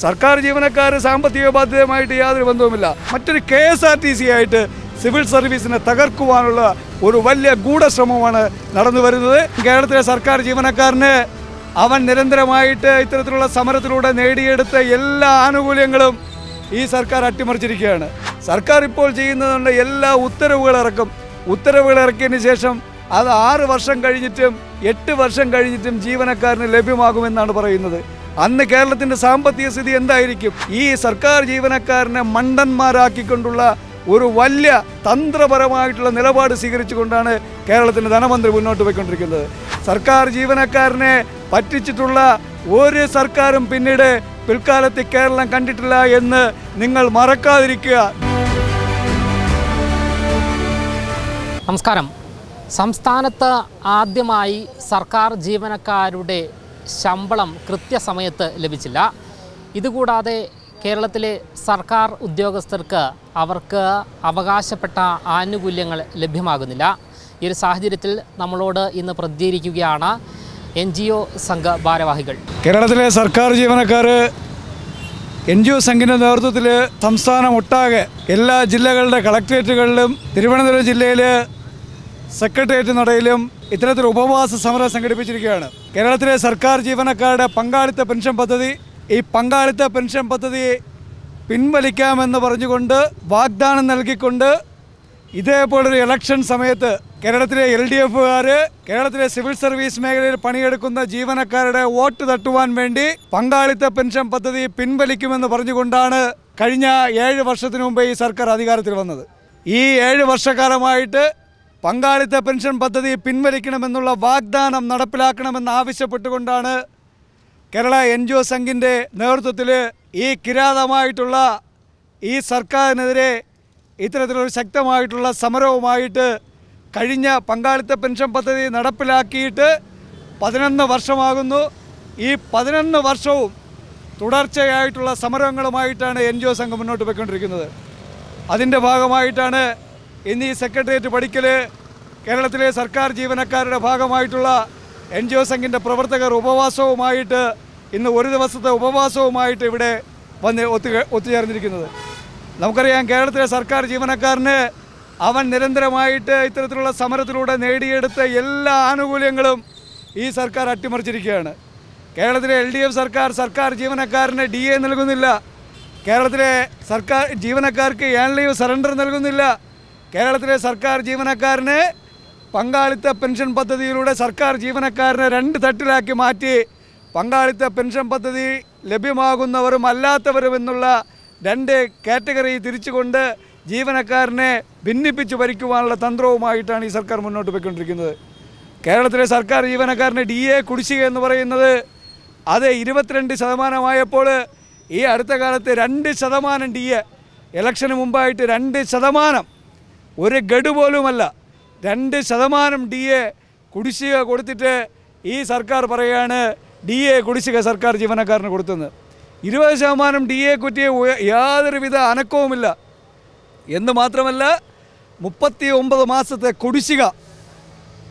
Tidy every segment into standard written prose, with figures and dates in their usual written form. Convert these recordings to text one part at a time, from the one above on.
സർക്കാർ ജീവനക്കാർ സാമ്പത്തിക ബാധ്യതയുമായിട്ട് യാതൊരു ബന്ധവുമില്ല. മറ്റൊരു KSRTC ആയിട്ട് സിവിൽ സർവീസിനെ തകർക്കുവാനുള്ള ഒരു വലിയ ഗൂഢശ്രമമാണ് നടന്നു വരുന്നത്. കേരളത്തിലെ സർക്കാർ ജീവനക്കാരന് അവൻ നിരന്തരമായിട്ട് ഇത്തരത്തിലുള്ള സമരത്തിലൂടെ നേടിയെടുത്ത എല്ലാ ആനുകൂല്യങ്ങളും ഈ സർക്കാർ അട്ടിമറിച്ചിരിക്കുകയാണ്. സർക്കാർ ഇപ്പോൾ ചെയ്യുന്നതുകൊണ്ട് എല്ലാ ഉത്തരവുകൾ ഇറക്കിയതിന് ശേഷം അത് 6 വർഷം കഴിഞ്ഞിട്ടും 8 വർഷം കഴിഞ്ഞിട്ടും ജീവനക്കാരന് ലഭ്യമാകുമെന്നാണ് പറയുന്നത്. അന്ന് കേരളത്തിൻ്റെ സാമ്പത്തിക സ്ഥിതി എന്തായിരിക്കും? ഈ സർക്കാർ ജീവനക്കാരനെ മണ്ടന്മാരാക്കിക്കൊണ്ടുള്ള ഒരു വലിയ തന്ത്രപരമായിട്ടുള്ള നിലപാട് സ്വീകരിച്ചുകൊണ്ടാണ് കേരളത്തിൻ്റെ ധനമന്ത്രി മുന്നോട്ട് പോയിക്കൊണ്ടിരിക്കുന്നത്. സർക്കാർ ജീവനക്കാരനെ പറ്റിച്ചിട്ടുള്ള ഒരു സർക്കാരും പിൽക്കാലത്ത് കേരളം കണ്ടിട്ടില്ല എന്ന് നിങ്ങൾ മറക്കാതിരിക്കുക. നമസ്കാരം. സംസ്ഥാനത്ത് ആദ്യമായി സർക്കാർ ജീവനക്കാരുടെ ശമ്പളം കൃത്യസമയത്ത് ലഭിച്ചില്ല. ഇതുകൂടാതെ കേരളത്തിലെ സർക്കാർ ഉദ്യോഗസ്ഥർക്ക് അവർക്ക് അവകാശപ്പെട്ട ആനുകൂല്യങ്ങൾ ലഭ്യമാകുന്നില്ല. ഈ ഒരു സാഹചര്യത്തിൽ നമ്മളോട് ഇന്ന് പ്രതികരിക്കുകയാണ് NGO സംഘ ഭാരവാഹികൾ. കേരളത്തിലെ സർക്കാർ ജീവനക്കാർ NGO സംഘിൻ്റെ നേതൃത്വത്തിൽ സംസ്ഥാനം ഒട്ടാകെ എല്ലാ ജില്ലകളുടെ കളക്ട്രേറ്റുകളിലും തിരുവനന്തപുരം ജില്ലയിൽ സെക്രട്ടേറിയറ്റ് നടയിലും ഇത്തരത്തിൽ ഉപവാസ സമരം സംഘടിപ്പിച്ചിരിക്കുകയാണ്. കേരളത്തിലെ സർക്കാർ ജീവനക്കാരുടെ പങ്കാളിത്ത പെൻഷൻ പദ്ധതി, ഈ പങ്കാളിത്ത പെൻഷൻ പദ്ധതി പിൻവലിക്കാമെന്ന് പറഞ്ഞുകൊണ്ട് വാഗ്ദാനം നൽകിക്കൊണ്ട് ഇതേപോലൊരു ഇലക്ഷൻ സമയത്ത് കേരളത്തിലെ LDFകാർ കേരളത്തിലെ സിവിൽ സർവീസ് മേഖലയിൽ പണിയെടുക്കുന്ന ജീവനക്കാരുടെ വോട്ട് തട്ടുവാൻ വേണ്ടി പങ്കാളിത്ത പെൻഷൻ പദ്ധതി പിൻവലിക്കുമെന്ന് പറഞ്ഞുകൊണ്ടാണ് കഴിഞ്ഞ 7 വർഷത്തിനു മുമ്പ് ഈ സർക്കാർ അധികാരത്തിൽ വന്നത്. ഈ 7 വർഷക്കാലമായിട്ട് പങ്കാളിത്ത പെൻഷൻ പദ്ധതി പിൻവലിക്കണമെന്നുള്ള വാഗ്ദാനം നടപ്പിലാക്കണമെന്ന് ആവശ്യപ്പെട്ടുകൊണ്ടാണ് കേരള NGO സംഘിൻ്റെ നേതൃത്വത്തിൽ ഈ കിരാതമായിട്ടുള്ള ഈ സർക്കാരിനെതിരെ ഇത്തരത്തിലൊരു ശക്തമായിട്ടുള്ള സമരവുമായിട്ട് കഴിഞ്ഞ പങ്കാളിത്ത പെൻഷൻ പദ്ധതി നടപ്പിലാക്കിയിട്ട് 11 വർഷമാകുന്നു. ഈ 11 വർഷവും തുടർച്ചയായിട്ടുള്ള സമരങ്ങളുമായിട്ടാണ് NGO സംഘം മുന്നോട്ട് പോയിക്കൊണ്ടിരിക്കുന്നത്. അതിൻ്റെ ഭാഗമായിട്ടാണ് ഇന്ന് ഈ സെക്രട്ടേറിയറ്റ് പടിക്കൽ കേരളത്തിലെ സർക്കാർ ജീവനക്കാരുടെ ഭാഗമായിട്ടുള്ള NGO സംഘിൻ്റെ പ്രവർത്തകർ ഉപവാസവുമായിട്ട് ഇന്ന് ഒരു ദിവസത്തെ ഉപവാസവുമായിട്ട് ഇവിടെ വന്ന് ഒത്തുചേർന്നിരിക്കുന്നത്. നമുക്കറിയാം, കേരളത്തിലെ സർക്കാർ ജീവനക്കാരന് അവൻ നിരന്തരമായിട്ട് ഇത്തരത്തിലുള്ള സമരത്തിലൂടെ നേടിയെടുത്ത എല്ലാ ആനുകൂല്യങ്ങളും ഈ സർക്കാർ അട്ടിമറിച്ചിരിക്കുകയാണ്. കേരളത്തിലെ LDF സർക്കാർ ജീവനക്കാരന് DA നൽകുന്നില്ല. കേരളത്തിലെ സർക്കാർ ജീവനക്കാർക്ക് ഏൺ ലീവ് സറണ്ടർ നൽകുന്നില്ല. കേരളത്തിലെ സർക്കാർ ജീവനക്കാരന് പങ്കാളിത്ത പെൻഷൻ പദ്ധതിയിലൂടെ സർക്കാർ ജീവനക്കാരനെ 2 തട്ടിലാക്കി മാറ്റി പങ്കാളിത്ത പെൻഷൻ പദ്ധതി ലഭ്യമാകുന്നവരും അല്ലാത്തവരും എന്നുള്ള 2 കാറ്റഗറി തിരിച്ചുകൊണ്ട് ജീവനക്കാരനെ ഭിന്നിപ്പിച്ച് ഭരിക്കുവാനുള്ള തന്ത്രവുമായിട്ടാണ് ഈ സർക്കാർ മുന്നോട്ട് പോയിക്കൊണ്ടിരിക്കുന്നത്. കേരളത്തിലെ സർക്കാർ ജീവനക്കാരന് DA കുടിശ്ശിക എന്ന് പറയുന്നത് അത് 22% ഈ അടുത്ത കാലത്ത് 2% DA ഇലക്ഷന് മുമ്പായിട്ട് 2%, ഒരു ഗഡു പോലുമല്ല, 2% DA കുടിശ്ശിക കൊടുത്തിട്ട് ഈ സർക്കാർ പറയുകയാണ് DA കുടിശ്ശിക സർക്കാർ ജീവനക്കാരന് കൊടുത്തെന്ന്. 20% DA കുറ്റിയ യാതൊരുവിധ അനക്കവുമില്ല എന്ന് മാത്രമല്ല 39 മാസത്തെ കുടിശ്ശിക.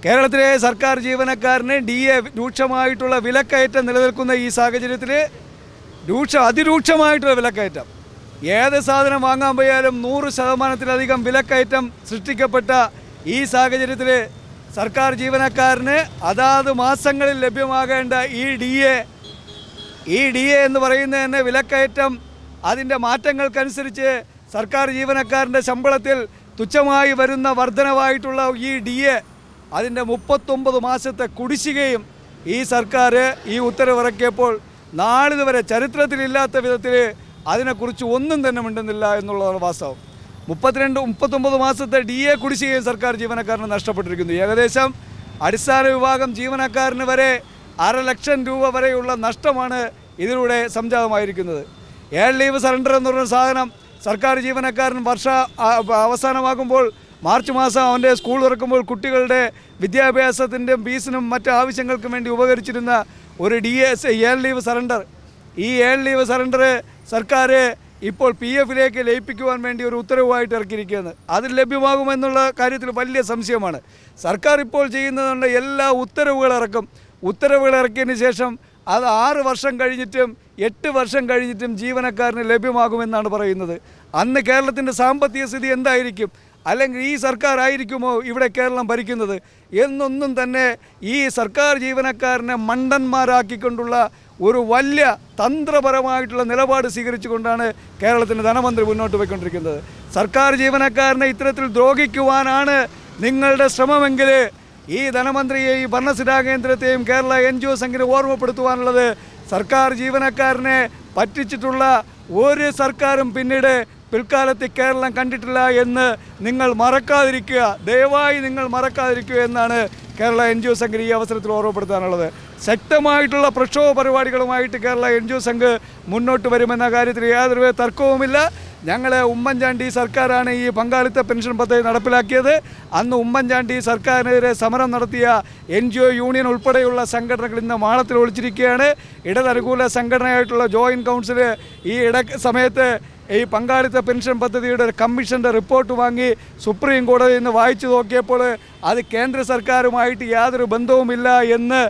കേരളത്തിലെ സർക്കാർ ജീവനക്കാരന് DA രൂക്ഷമായിട്ടുള്ള വിലക്കയറ്റം നിലനിൽക്കുന്ന ഈ സാഹചര്യത്തിൽ അതിരൂക്ഷമായിട്ടുള്ള വിലക്കയറ്റം, ഏത് സാധനം വാങ്ങാൻ പോയാലും 100%-ലധികം വിലക്കയറ്റം സൃഷ്ടിക്കപ്പെട്ട ഈ സാഹചര്യത്തിൽ സർക്കാർ ജീവനക്കാരന് അതാത് മാസങ്ങളിൽ ലഭ്യമാകേണ്ട ഈ DA എന്ന് പറയുന്നത് തന്നെ വിലക്കയറ്റം അതിൻ്റെ മാറ്റങ്ങൾക്കനുസരിച്ച് സർക്കാർ ജീവനക്കാരൻ്റെ ശമ്പളത്തിൽ തുച്ഛമായി വരുന്ന വർധനവായിട്ടുള്ള ഈ DA അതിൻ്റെ 39 മാസത്തെ കുടിശ്ശികയും ഈ സർക്കാർ ഈ ഉത്തരവിറക്കിയപ്പോൾ നാളിതുവരെ ചരിത്രത്തിലില്ലാത്ത വിധത്തിൽ അതിനെക്കുറിച്ച് ഒന്നും തന്നെ മിണ്ടുന്നില്ല എന്നുള്ളതാണ് വാസ്തവം. 39 മാസത്തെ DA കുടിശ്ശികയും സർക്കാർ ജീവനക്കാരന് നഷ്ടപ്പെട്ടിരിക്കുന്നു. ഏകദേശം അടിസ്ഥാന വിഭാഗം ജീവനക്കാരന് വരെ 500,000 രൂപ വരെയുള്ള നഷ്ടമാണ് ഇതിലൂടെ സംജാതമായിരിക്കുന്നത്. ഏൺ ലീവ് സറണ്ടർ എന്ന് പറയുന്ന സാധനം സർക്കാർ ജീവനക്കാരൻ അവസാനമാകുമ്പോൾ മാർച്ച് മാസം അവൻ്റെ സ്കൂൾ തുറക്കുമ്പോൾ കുട്ടികളുടെ വിദ്യാഭ്യാസത്തിൻ്റെയും ഫീസിനും മറ്റ് ആവശ്യങ്ങൾക്കും വേണ്ടി ഉപകരിച്ചിരുന്ന ഒരു ഏൺ ലീവ് സറണ്ടർ, ഈ ഏൺ ലീവ് സറണ്ടർ സർക്കാർ ഇപ്പോൾ PF-ലേക്ക് ലയിപ്പിക്കുവാൻ വേണ്ടി ഒരു ഉത്തരവുമായിട്ട് ഇറക്കിയിരിക്കുകയാണ്. അത് ലഭ്യമാകുമെന്നുള്ള കാര്യത്തിൽ വലിയ സംശയമാണ്. സർക്കാർ ഇപ്പോൾ ചെയ്യുന്നതുകൊണ്ട് എല്ലാ ഉത്തരവുകൾ ഇറക്കിയതിന് ശേഷം അത് 6 വർഷം കഴിഞ്ഞിട്ടും 8 വർഷം കഴിഞ്ഞിട്ടും ജീവനക്കാരന് ലഭ്യമാകുമെന്നാണ് പറയുന്നത്. അന്ന് കേരളത്തിൻ്റെ സാമ്പത്തിക സ്ഥിതി എന്തായിരിക്കും, അല്ലെങ്കിൽ ഈ സർക്കാർ ആയിരിക്കുമോ ഇവിടെ കേരളം ഭരിക്കുന്നത് എന്നൊന്നും തന്നെ ഈ സർക്കാർ ജീവനക്കാരനെ മണ്ടന്മാരാക്കിക്കൊണ്ടുള്ള ഒരു വലിയ തന്ത്രപരമായിട്ടുള്ള നിലപാട് സ്വീകരിച്ചുകൊണ്ടാണ് കേരളത്തിൻ്റെ ധനമന്ത്രി മുന്നോട്ട് പോയിക്കൊണ്ടിരിക്കുന്നത്. സർക്കാർ ജീവനക്കാരനെ ഇത്തരത്തിൽ ദ്രോഹിക്കുവാനാണ് നിങ്ങളുടെ ശ്രമമെങ്കിൽ ഈ ധനമന്ത്രിയെയും ഈ ഭരണസിരാ കേന്ദ്രത്തെയും കേരള NGO സംഘിനെ ഓർമ്മപ്പെടുത്തുവാനുള്ളത്, സർക്കാർ ജീവനക്കാരനെ പറ്റിച്ചിട്ടുള്ള ഒരു സർക്കാരും പിന്നീട് പിൽക്കാലത്ത് കേരളം കണ്ടിട്ടില്ല എന്ന് നിങ്ങൾ മറക്കാതിരിക്കുക, ദയവായി നിങ്ങൾ മറക്കാതിരിക്കുക എന്നാണ് കേരള NGO സംഘം ഈ അവസരത്തിൽ ഓർമ്മപ്പെടുത്താനുള്ളത്. ശക്തമായിട്ടുള്ള പ്രക്ഷോഭ പരിപാടികളുമായിട്ട് കേരള NGO സംഘം മുന്നോട്ട് വരുമെന്ന കാര്യത്തിൽ യാതൊരു തർക്കവുമില്ല. ഞങ്ങൾ ഉമ്മൻചാണ്ടി സർക്കാരാണ് ഈ പങ്കാളിത്ത പെൻഷൻ പദ്ധതി നടപ്പിലാക്കിയത്. അന്ന് ഉമ്മൻചാണ്ടി സർക്കാരിനെതിരെ സമരം നടത്തിയ NGO യൂണിയൻ ഉൾപ്പെടെയുള്ള സംഘടനകൾ ഇന്ന് മാളത്തിൽ ഒളിച്ചിരിക്കുകയാണ്. ഇടതനുകൂല സംഘടനയായിട്ടുള്ള ജോയിൻറ്റ് കൗൺസിൽ ഈ സമയത്ത് ഈ പങ്കാളിത്ത പെൻഷൻ പദ്ധതിയുടെ കമ്മീഷൻ്റെ റിപ്പോർട്ട് വാങ്ങി സുപ്രീം കോടതിയിൽ നിന്ന് വായിച്ചു നോക്കിയപ്പോൾ അത് കേന്ദ്ര സർക്കാരുമായിട്ട് യാതൊരു ബന്ധവുമില്ല എന്ന്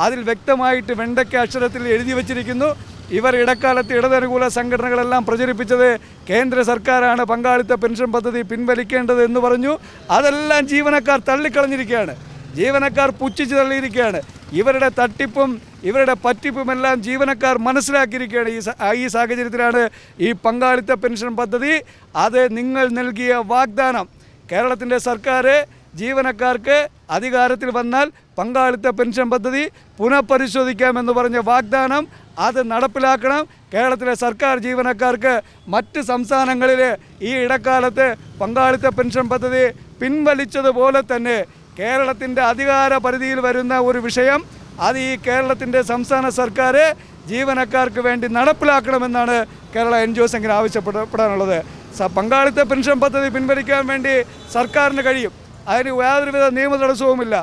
അതിൽ വ്യക്തമായിട്ട് വെണ്ടയ്ക്ക അക്ഷരത്തിൽ എഴുതി വച്ചിരിക്കുന്നു. ഇവർ ഇടക്കാലത്ത് ഇടതനുകൂല സംഘടനകളെല്ലാം പ്രചരിപ്പിച്ചത് കേന്ദ്ര സർക്കാരാണ് പങ്കാളിത്ത പെൻഷൻ പദ്ധതി പിൻവലിക്കേണ്ടത് എന്ന് പറഞ്ഞു. അതെല്ലാം ജീവനക്കാർ തള്ളിക്കളഞ്ഞിരിക്കുകയാണ്, ജീവനക്കാർ പുച്ഛിച്ച് തള്ളിയിരിക്കുകയാണ്. ഇവരുടെ തട്ടിപ്പും ഇവരുടെ പറ്റിപ്പുമെല്ലാം ജീവനക്കാർ മനസ്സിലാക്കിയിരിക്കുകയാണ്. ഈ സാഹചര്യത്തിലാണ് ഈ പങ്കാളിത്ത പെൻഷൻ പദ്ധതി, അത് നിങ്ങൾ നൽകിയ വാഗ്ദാനം, കേരളത്തിൻ്റെ സർക്കാർ ജീവനക്കാർക്ക് അധികാരത്തിൽ വന്നാൽ പങ്കാളിത്ത പെൻഷൻ പദ്ധതി പുനഃപരിശോധിക്കാമെന്ന് പറഞ്ഞ വാഗ്ദാനം അത് നടപ്പിലാക്കണം. കേരളത്തിലെ സർക്കാർ ജീവനക്കാർക്ക് മറ്റ് സംസ്ഥാനങ്ങളിൽ ഈ ഇടക്കാലത്ത് പങ്കാളിത്ത പെൻഷൻ പദ്ധതി പിൻവലിച്ചതുപോലെ തന്നെ കേരളത്തിൻ്റെ അധികാര പരിധിയിൽ വരുന്ന ഒരു വിഷയം അത് ഈ കേരളത്തിൻ്റെ സംസ്ഥാന സർക്കാർ ജീവനക്കാർക്ക് വേണ്ടി നടപ്പിലാക്കണമെന്നാണ് കേരള NGO സംഘം ആവശ്യപ്പെടാനുള്ളത്. പങ്കാളിത്ത പെൻഷൻ പദ്ധതി പിൻവലിക്കാൻ വേണ്ടി സർക്കാരിന് കഴിയും, അതിന് യാതൊരുവിധ നിയമ തടസ്സവുമില്ല.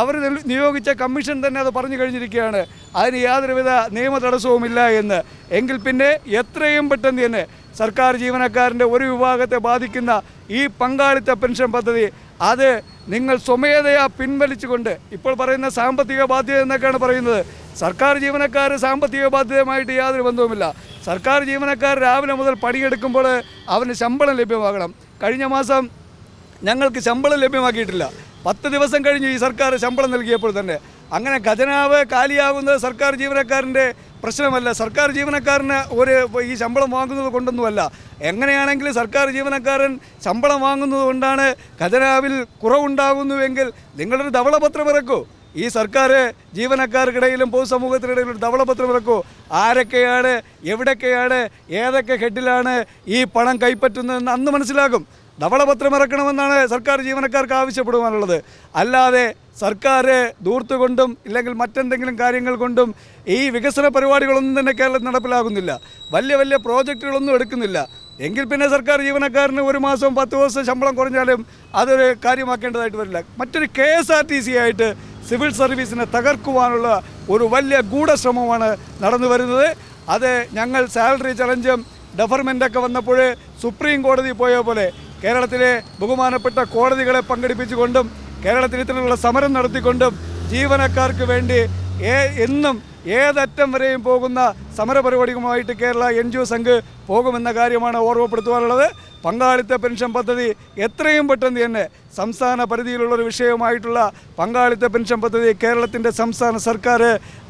അവർ നിയോഗിച്ച കമ്മീഷൻ തന്നെ അത് പറഞ്ഞു കഴിഞ്ഞിരിക്കുകയാണ്, അതിന് യാതൊരുവിധ നിയമ തടസ്സവുമില്ല എന്ന്. എങ്കിൽ പിന്നെ എത്രയും പെട്ടെന്ന് തന്നെ സർക്കാർ ജീവനക്കാരൻ്റെ ഒരു വിഭാഗത്തെ ബാധിക്കുന്ന ഈ പങ്കാളിത്ത പെൻഷൻ പദ്ധതി അത് നിങ്ങൾ സ്വമേധയാ പിൻവലിച്ചുകൊണ്ട്, ഇപ്പോൾ പറയുന്ന സാമ്പത്തിക ബാധ്യത എന്നൊക്കെയാണ് പറയുന്നത്, സർക്കാർ ജീവനക്കാർ സാമ്പത്തിക ബാധ്യതയുമായിട്ട് യാതൊരു ബന്ധവുമില്ല. സർക്കാർ ജീവനക്കാർ രാവിലെ മുതൽ പണിയെടുക്കുമ്പോൾ അവന് ശമ്പളം ലഭ്യമാകണം. കഴിഞ്ഞ മാസം ഞങ്ങൾക്ക് ശമ്പളം ലഭ്യമാക്കിയിട്ടില്ല, 10 ദിവസം കഴിഞ്ഞ് ഈ സർക്കാർ ശമ്പളം നൽകിയപ്പോൾ തന്നെ. അങ്ങനെ ഖജനാവ് കാലിയാകുന്നത് സർക്കാർ ജീവനക്കാരൻ്റെ പ്രശ്നമല്ല, സർക്കാർ ജീവനക്കാരന് ഈ ശമ്പളം വാങ്ങുന്നത് കൊണ്ടൊന്നുമല്ല. എങ്ങനെയാണെങ്കിലും സർക്കാർ ജീവനക്കാരൻ ശമ്പളം വാങ്ങുന്നത് കൊണ്ടാണ് ഖജനാവിൽ കുറവുണ്ടാകുന്നുവെങ്കിൽ നിങ്ങളൊരു ധവളപത്രം ഇറക്കൂ. ഈ സർക്കാർ ജീവനക്കാർക്കിടയിലും പൊതുസമൂഹത്തിനിടയിലും ഒരു ധവളപത്രം ഇറക്കൂ. ആരൊക്കെയാണ്, എവിടൊക്കെയാണ്, ഏതൊക്കെ ഹെഡിലാണ് ഈ പണം കൈപ്പറ്റുന്നതെന്ന് അന്ന് മനസ്സിലാകും. ധവളപത്രം ഇറക്കണമെന്നാണ് സർക്കാർ ജീവനക്കാർക്ക് ആവശ്യപ്പെടുവാനുള്ളത്. അല്ലാതെ സർക്കാർ ദൂർത്തുകൊണ്ടും ഇല്ലെങ്കിൽ മറ്റെന്തെങ്കിലും കാര്യങ്ങൾ കൊണ്ടും ഈ വികസന പരിപാടികളൊന്നും തന്നെ കേരളത്തിൽ നടപ്പിലാകുന്നില്ല, വലിയ വലിയ പ്രോജക്റ്റുകളൊന്നും എടുക്കുന്നില്ല. എങ്കിൽ പിന്നെ സർക്കാർ ജീവനക്കാരന് ഒരു മാസം 10 ദിവസം ശമ്പളം കുറഞ്ഞാലും അതൊരു കാര്യമാക്കേണ്ടതായിട്ട് വരില്ല. മറ്റൊരു KSRTC ആയിട്ട് സിവിൽ സർവീസിനെ തകർക്കുവാനുള്ള ഒരു വലിയ ഗൂഢശ്രമമാണ് നടന്നു വരുന്നത്. അത് ഞങ്ങൾ സാലറി ചലഞ്ചും ഡെഫർമെൻ്റൊക്കെ വന്നപ്പോൾ സുപ്രീം കോടതി പോയ പോലെ കേരളത്തിലെ ബഹുമാനപ്പെട്ട കോടതികളെ പങ്കെടുപ്പിച്ചുകൊണ്ടും കേരളത്തിൽ ഇത്തരത്തിലുള്ള സമരം നടത്തിക്കൊണ്ടും ജീവനക്കാർക്ക് വേണ്ടി എന്നും ഏതറ്റം വരെയും പോകുന്ന സമരപരിപാടികളുമായിട്ട് കേരള NGO സംഘ് പോകുമെന്ന കാര്യമാണ് ഓർമ്മപ്പെടുത്തുവാനുള്ളത്. പങ്കാളിത്ത പെൻഷൻ പദ്ധതി എത്രയും പെട്ടെന്ന് തന്നെ സംസ്ഥാന പരിധിയിലുള്ളൊരു വിഷയമായിട്ടുള്ള പങ്കാളിത്ത പെൻഷൻ പദ്ധതി കേരളത്തിൻ്റെ സംസ്ഥാന സർക്കാർ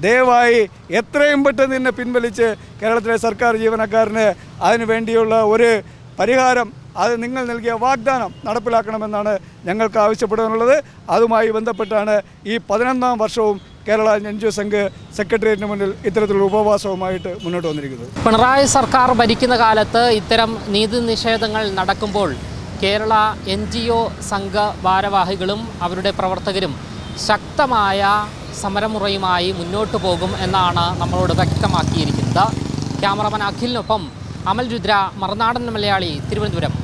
ദയവായി എത്രയും പെട്ടെന്ന് തന്നെ പിൻവലിച്ച് കേരളത്തിലെ സർക്കാർ ജീവനക്കാരന് അതിനു വേണ്ടിയുള്ള ഒരു പരിഹാരം, അത് നിങ്ങൾ നൽകിയ വാഗ്ദാനം നടപ്പിലാക്കണമെന്നാണ് ഞങ്ങൾക്ക് ആവശ്യപ്പെടാനുള്ളത്. അതുമായി ബന്ധപ്പെട്ടാണ് ഈ 11ാം വർഷവും കേരള NGO സംഘ് സെക്രട്ടേറിയറ്റിന് മുന്നിൽ ഇത്തരത്തിലുള്ള ഉപവാസവുമായിട്ട് മുന്നോട്ട് വന്നിരിക്കുന്നത്. പിണറായി സർക്കാർ ഭരിക്കുന്ന കാലത്ത് ഇത്തരം നീതി നിഷേധങ്ങൾ നടക്കുമ്പോൾ കേരള NGO സംഘ ഭാരവാഹികളും അവരുടെ പ്രവർത്തകരും ശക്തമായ സമരമുറയുമായി മുന്നോട്ട് പോകും എന്നാണ് നമ്മളോട് വ്യക്തമാക്കിയിരിക്കുന്നത്. ക്യാമറമാൻ അഖിലിനൊപ്പം അമൽ രുദ്ര, മറുനാടൻ മലയാളി, തിരുവനന്തപുരം.